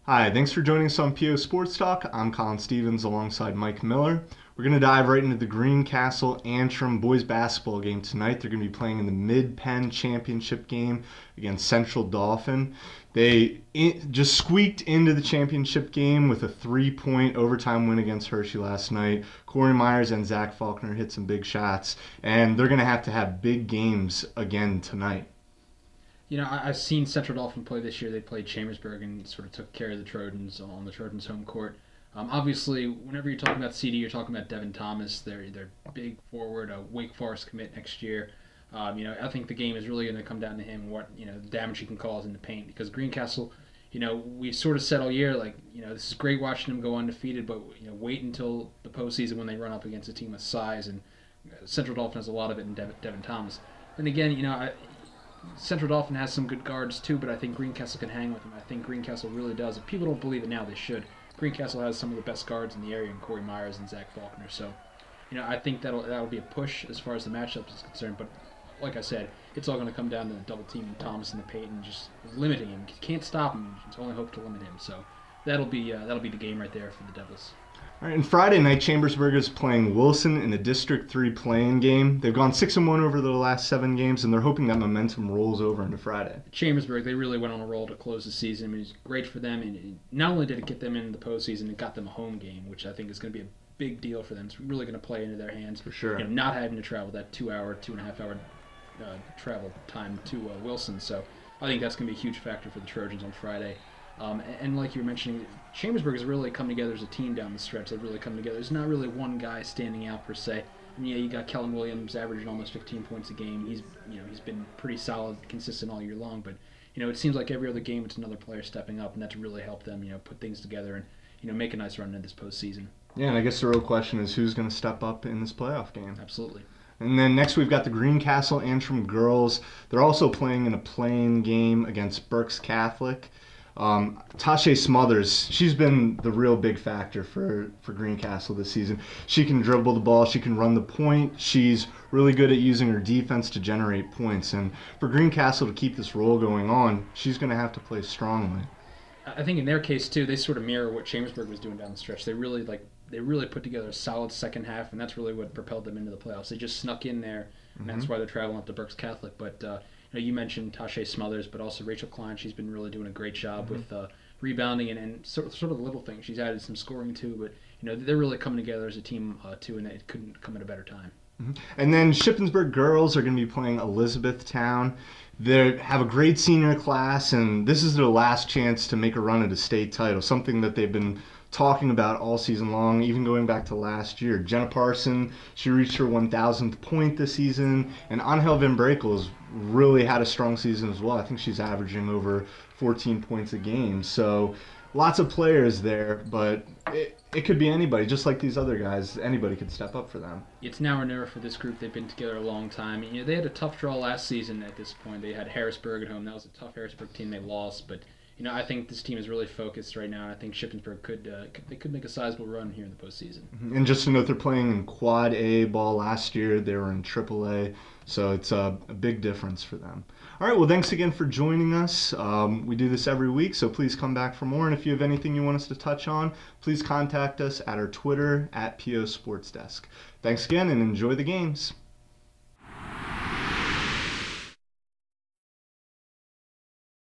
Hi, thanks for joining us on PO Sports Talk. I'm Colin Stevens alongside Mike Miller. We're going to dive right into the Greencastle Antrim boys basketball game tonight. They're going to be playing in the Mid-Penn Championship game against Central Dauphin. They just squeaked into the championship game with a 3-point overtime win against Hershey last night. Corey Myers and Zach Faulkner hit some big shots, and they're going to have big games again tonight. You know, I've seen Central Dauphin play this year. They played Chambersburg and sort of took care of the Trojans on the Trojans' home court. Obviously, whenever you're talking about CD, you're talking about Devin Thomas. They're big forward, a Wake Forest commit next year. I think the game is really going to come down to him and what the damage he can cause in the paint. Because Greencastle, we sort of said all year like this is great watching them go undefeated, but wait until the postseason when they run up against a team with size, and Central Dauphin has a lot of it in Devin Thomas. And again, Central Dauphin has some good guards too, but I think Greencastle can hang with them. I think Greencastle really does. If people don't believe it now, they should. Greencastle has some of the best guards in the area in Corey Myers and Zach Faulkner. So, I think that'll be a push as far as the matchup is concerned. But like I said, it's all going to come down to double teaming Thomas in the paint and just limiting him. You can't stop him. It's only hope to limit him. So that'll be the game right there for the Devils. All right, and Friday night, Chambersburg is playing Wilson in a District 3 play-in game. They've gone 6-1 over the last 7 games, and they're hoping that momentum rolls over into Friday. Chambersburg, they really went on a roll to close the season. I mean, it's great for them, and not only did it get them into the postseason, it got them a home game, which I think is going to be a big deal for them. It's really going to play into their hands. For sure. Not having to travel that 2.5 hour travel time to Wilson. So I think that's going to be a huge factor for the Trojans on Friday. And like you were mentioning, Chambersburg has really come together as a team down the stretch. They've really come together. There's not really one guy standing out per se. I mean, you got Kellen Williams averaging almost 15 points a game. He's been pretty solid, consistent all year long. But it seems like every other game it's another player stepping up, and that's really helped them put things together and make a nice run in this postseason. Yeah, and I guess the real question is who's going to step up in this playoff game. Absolutely. And then next we've got the Greencastle Antrim girls. They're also playing in a play-in game against Berks Catholic. Tasha Smothers, she's been the real big factor for Greencastle this season. She can dribble the ball, she can run the point, she's really good at using her defense to generate points. And for Greencastle to keep this roll going on, she's going to have to play strongly. I think in their case too, they sort of mirror what Chambersburg was doing down the stretch. They really put together a solid second half, and that's really what propelled them into the playoffs. They just snuck in there, and that's why they're traveling up to Berks Catholic. But you mentioned Tasha Smothers, but also Rachel Klein. She's been really doing a great job with rebounding and sort of the little things. She's added some scoring too, but they're really coming together as a team too, and it couldn't come at a better time. And then Shippensburg girls are going to be playing Elizabethtown. They have a great senior class, and this is their last chance to make a run at a state title, something that they've been talking about all season long, even going back to last year. Jenna Parson, she reached her 1,000th point this season, and Angel Van Brakels really had a strong season as well. I think she's averaging over 14 points a game. So lots of players there, but it could be anybody. Just like these other guys, anybody could step up for them. It's now or never for this group. They've been together a long time. They had a tough draw last season at this point. They had Harrisburg at home. That was a tough Harrisburg team. They lost, but I think this team is really focused right now, and I think Shippensburg could make a sizable run here in the postseason. And just to note, they're playing in Quad A ball. Last year they were in Triple A, so it's a big difference for them. All right, well, thanks again for joining us. We do this every week, so please come back for more. And if you have anything you want us to touch on, please contact us at our Twitter, @PO Sports Desk. Thanks again, and enjoy the games.